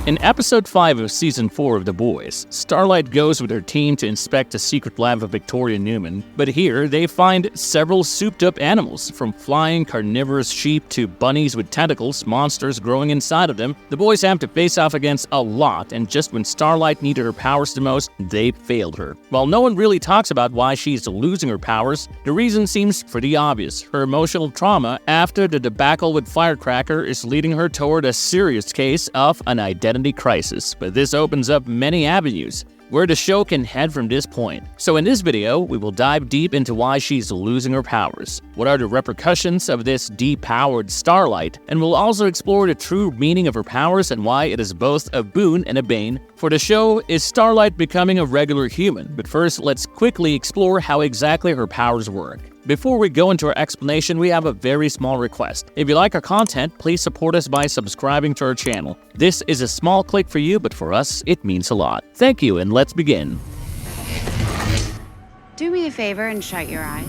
In episode 5 of season 4 of The Boys, Starlight goes with her team to inspect a secret lab of Victoria Newman, but here they find several souped-up animals, from flying carnivorous sheep to bunnies with tentacles, monsters growing inside of them. The boys have to face off against a lot, and just when Starlight needed her powers the most, they failed her. While no one really talks about why she's losing her powers, the reason seems pretty obvious. Her emotional trauma after the debacle with Firecracker is leading her toward a serious case of an identity crisis, but this opens up many avenues where the show can head from this point. So in this video, we will dive deep into why she's losing her powers, what are the repercussions of this depowered Starlight, and we'll also explore the true meaning of her powers and why it is both a boon and a bane. For the show, is Starlight becoming a regular human? But first, let's quickly explore how exactly her powers work. Before we go into our explanation, we have a very small request. If you like our content, please support us by subscribing to our channel. This is a small click for you, but for us, it means a lot. Thank you, and let's begin. Do me a favor and shut your eyes.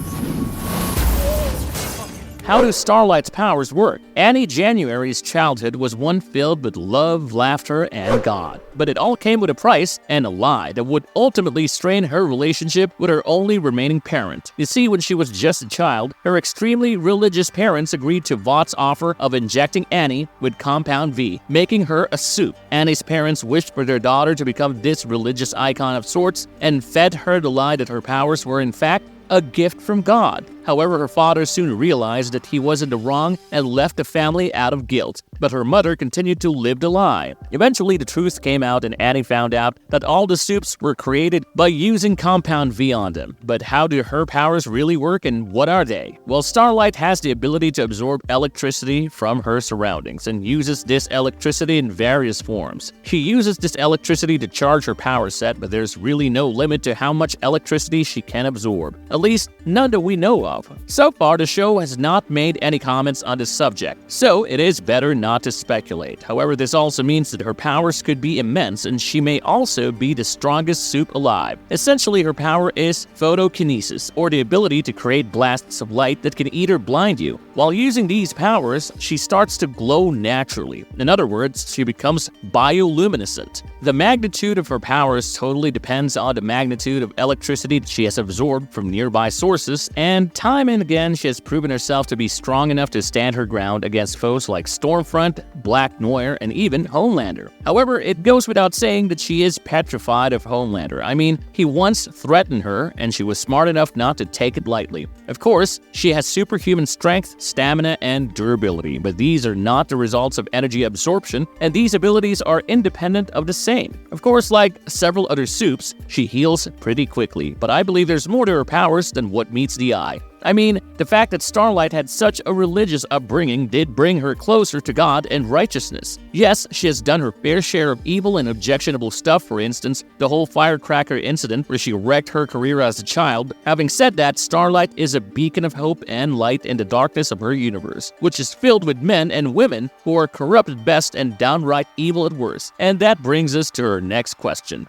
How do Starlight's powers work? Annie January's childhood was one filled with love, laughter, and God. But it all came with a price and a lie that would ultimately strain her relationship with her only remaining parent. You see, when she was just a child, her extremely religious parents agreed to Vaught's offer of injecting Annie with Compound V, making her a soup. Annie's parents wished for their daughter to become this religious icon of sorts and fed her the lie that her powers were in fact a gift from God. However, her father soon realized that he was in the wrong and left the family out of guilt, but her mother continued to live the lie. Eventually, the truth came out and Annie found out that all the soups were created by using Compound V on them. But how do her powers really work and what are they? Well, Starlight has the ability to absorb electricity from her surroundings and uses this electricity in various forms. She uses this electricity to charge her power set, but there's really no limit to how much electricity she can absorb. At least, none that we know of. So far, the show has not made any comments on this subject, so it is better not to speculate. However, this also means that her powers could be immense and she may also be the strongest soup alive. Essentially, her power is photokinesis, or the ability to create blasts of light that can either blind you. While using these powers, she starts to glow naturally. In other words, she becomes bioluminescent. The magnitude of her powers totally depends on the magnitude of electricity that she has absorbed from nearby sources, and time and again she has proven herself to be strong enough to stand her ground against foes like Stormfront, Black Noir, and even Homelander. However, it goes without saying that she is petrified of Homelander. I mean, he once threatened her, and she was smart enough not to take it lightly. Of course, she has superhuman strength, stamina, and durability, but these are not the results of energy absorption, and these abilities are independent of the same. Of course, like several other soups, she heals pretty quickly, but I believe there's more to her powers than what meets the eye. I mean, the fact that Starlight had such a religious upbringing did bring her closer to God and righteousness. Yes, she has done her fair share of evil and objectionable stuff, for instance, the whole Firecracker incident where she wrecked her career as a child. Having said that, Starlight is a beacon of hope and light in the darkness of her universe, which is filled with men and women who are corrupt at best and downright evil at worst. And that brings us to her next question.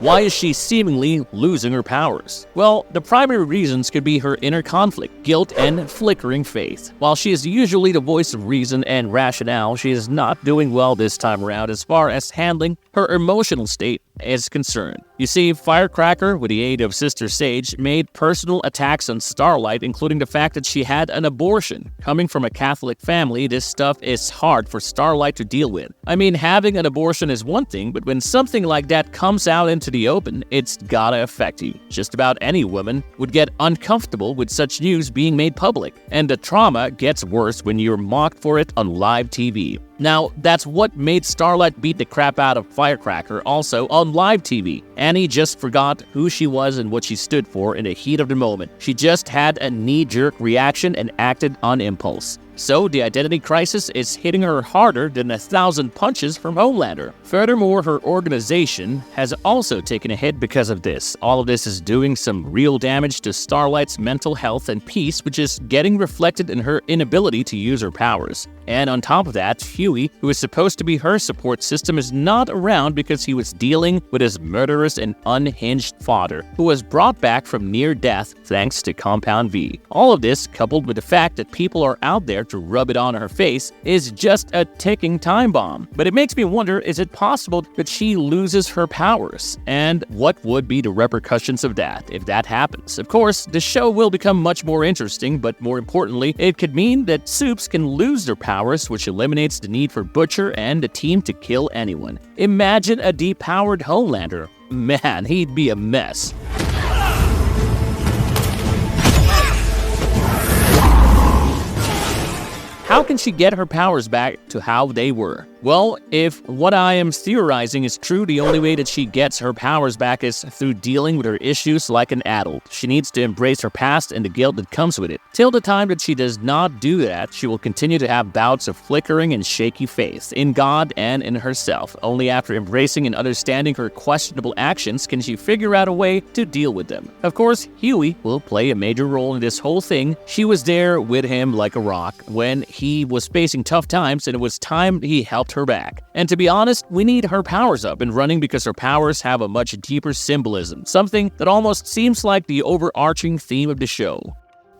Why is she seemingly losing her powers? Well, the primary reasons could be her inner conflict, guilt, and flickering faith. While she is usually the voice of reason and rationale, she is not doing well this time around as far as handling her emotional state is concerned. You see, Firecracker, with the aid of Sister Sage, made personal attacks on Starlight, including the fact that she had an abortion. Coming from a Catholic family, this stuff is hard for Starlight to deal with. I mean, having an abortion is one thing, but when something like that comes out into the open, it's gotta affect you. Just about any woman would get uncomfortable with such news being made public, and the trauma gets worse when you're mocked for it on live TV. Now, that's what made Starlight beat the crap out of Firecracker also on live TV. Annie just forgot who she was and what she stood for in the heat of the moment. She just had a knee-jerk reaction and acted on impulse. So the identity crisis is hitting her harder than 1,000 punches from Homelander. Furthermore, her organization has also taken a hit because of this. All of this is doing some real damage to Starlight's mental health and peace, which is getting reflected in her inability to use her powers. And on top of that, Huey, who is supposed to be her support system, is not around because he was dealing with his murderous and unhinged father, who was brought back from near death thanks to Compound V. All of this, coupled with the fact that people are out there there to rub it on her face is just a ticking time bomb. But it makes me wonder, is it possible that she loses her powers? And what would be the repercussions of that if that happens? Of course, the show will become much more interesting, but more importantly, it could mean that Soups can lose their powers, which eliminates the need for Butcher and the team to kill anyone. Imagine a depowered Homelander. Man, he'd be a mess. How can she get her powers back to how they were? Well, if what I am theorizing is true, the only way that she gets her powers back is through dealing with her issues like an adult. She needs to embrace her past and the guilt that comes with it. Till the time that she does not do that, she will continue to have bouts of flickering and shaky faith in God and in herself. Only after embracing and understanding her questionable actions can she figure out a way to deal with them. Of course, Huey will play a major role in this whole thing. She was there with him like a rock when he was facing tough times, and it was time he helped her back. And to be honest, we need her powers up and running because her powers have a much deeper symbolism, something that almost seems like the overarching theme of the show.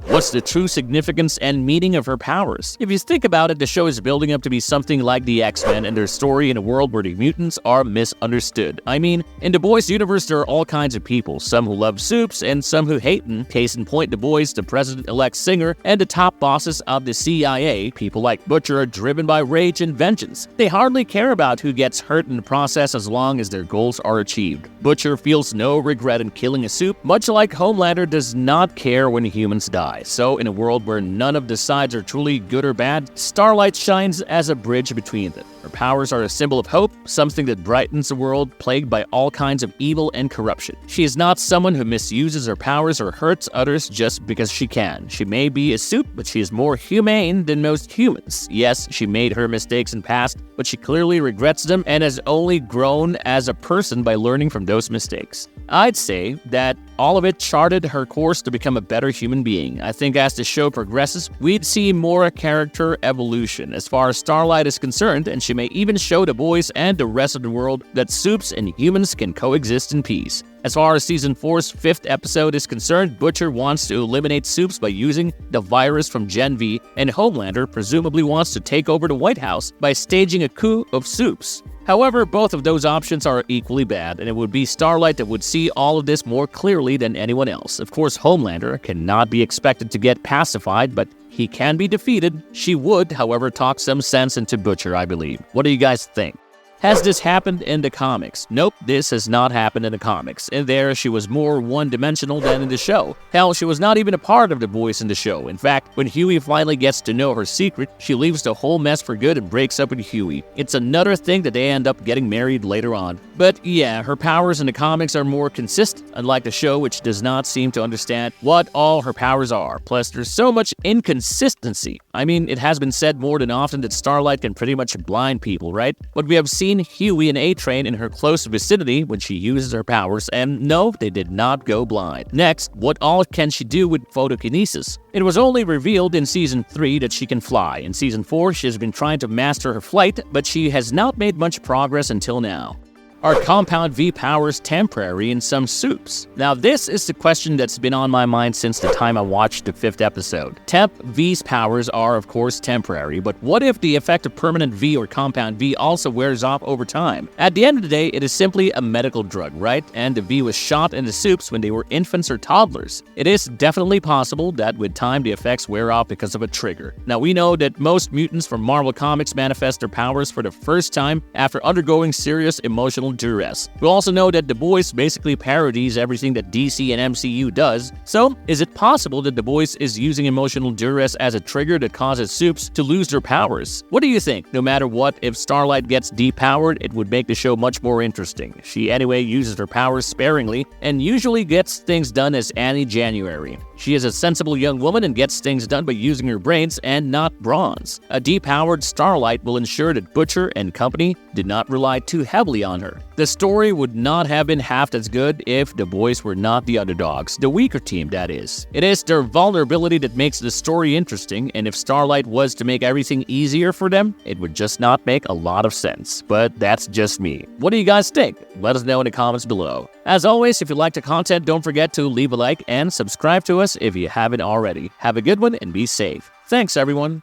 What's the true significance and meaning of her powers? If you think about it, the show is building up to be something like the X-Men and their story in a world where the mutants are misunderstood. I mean, in the Boys universe, there are all kinds of people, some who love Soups and some who hate him. Case in point, the Boys, the president-elect Singer, and the top bosses of the CIA, people like Butcher, are driven by rage and vengeance. They hardly care about who gets hurt in the process as long as their goals are achieved. Butcher feels no regret in killing a Soup, much like Homelander does not care when humans die. So, in a world where none of the sides are truly good or bad, Starlight shines as a bridge between them. Her powers are a symbol of hope, something that brightens a world plagued by all kinds of evil and corruption. She is not someone who misuses her powers or hurts others just because she can. She may be a Soup, but she is more humane than most humans. Yes, she made her mistakes in the past, but she clearly regrets them and has only grown as a person by learning from those mistakes. I'd say that all of it charted her course to become a better human being. I think as the show progresses, we'd see more character evolution as far as Starlight is concerned, and she may even show the Boys and the rest of the world that Soups and humans can coexist in peace. As far as Season 4's 5th episode is concerned, Butcher wants to eliminate Soups by using the virus from Gen V, and Homelander presumably wants to take over the White House by staging a coup of Soups. However, both of those options are equally bad, and it would be Starlight that would see all of this more clearly than anyone else. Of course, Homelander cannot be expected to get pacified, but he can be defeated. She would, however, talk some sense into Butcher, I believe. What do you guys think? Has this happened in the comics? Nope, this has not happened in the comics. In there, she was more one-dimensional than in the show. Hell, she was not even a part of the Boys in the show. In fact, when Huey finally gets to know her secret, she leaves the whole mess for good and breaks up with Huey. It's another thing that they end up getting married later on. But yeah, her powers in the comics are more consistent, unlike the show, which does not seem to understand what all her powers are. Plus, there's so much inconsistency. I mean, it has been said more than often that Starlight can pretty much blind people, right? But we have seen Huey and A-Train in her close vicinity when she uses her powers, and no, they did not go blind. Next, what all can she do with photokinesis? It was only revealed in Season 3 that she can fly. In Season 4, she has been trying to master her flight, but she has not made much progress until now. Are Compound V powers temporary in some Soups? Now this is the question that's been on my mind since the time I watched the 5th episode. Temp V's powers are of course temporary, but what if the effect of permanent V or Compound V also wears off over time? At the end of the day, it is simply a medical drug, right? And the V was shot in the Soups when they were infants or toddlers. It is definitely possible that with time the effects wear off because of a trigger. Now we know that most mutants from Marvel Comics manifest their powers for the first time after undergoing serious emotional duress. We also know that The Boys basically parodies everything that DC and MCU does, so is it possible that The Boys is using emotional duress as a trigger that causes Soups to lose their powers? What do you think? No matter what, if Starlight gets depowered, it would make the show much more interesting. She anyway uses her powers sparingly and usually gets things done as Annie January. She is a sensible young woman and gets things done by using her brains and not bronze. A depowered Starlight will ensure that Butcher and company did not rely too heavily on her. The story would not have been half as good if the Boys were not the underdogs, the weaker team that is. It is their vulnerability that makes the story interesting, and if Starlight was to make everything easier for them, it would just not make a lot of sense. But that's just me. What do you guys think? Let us know in the comments below. As always, if you like the content, don't forget to leave a like and subscribe to us if you haven't already. Have a good one and be safe. Thanks everyone.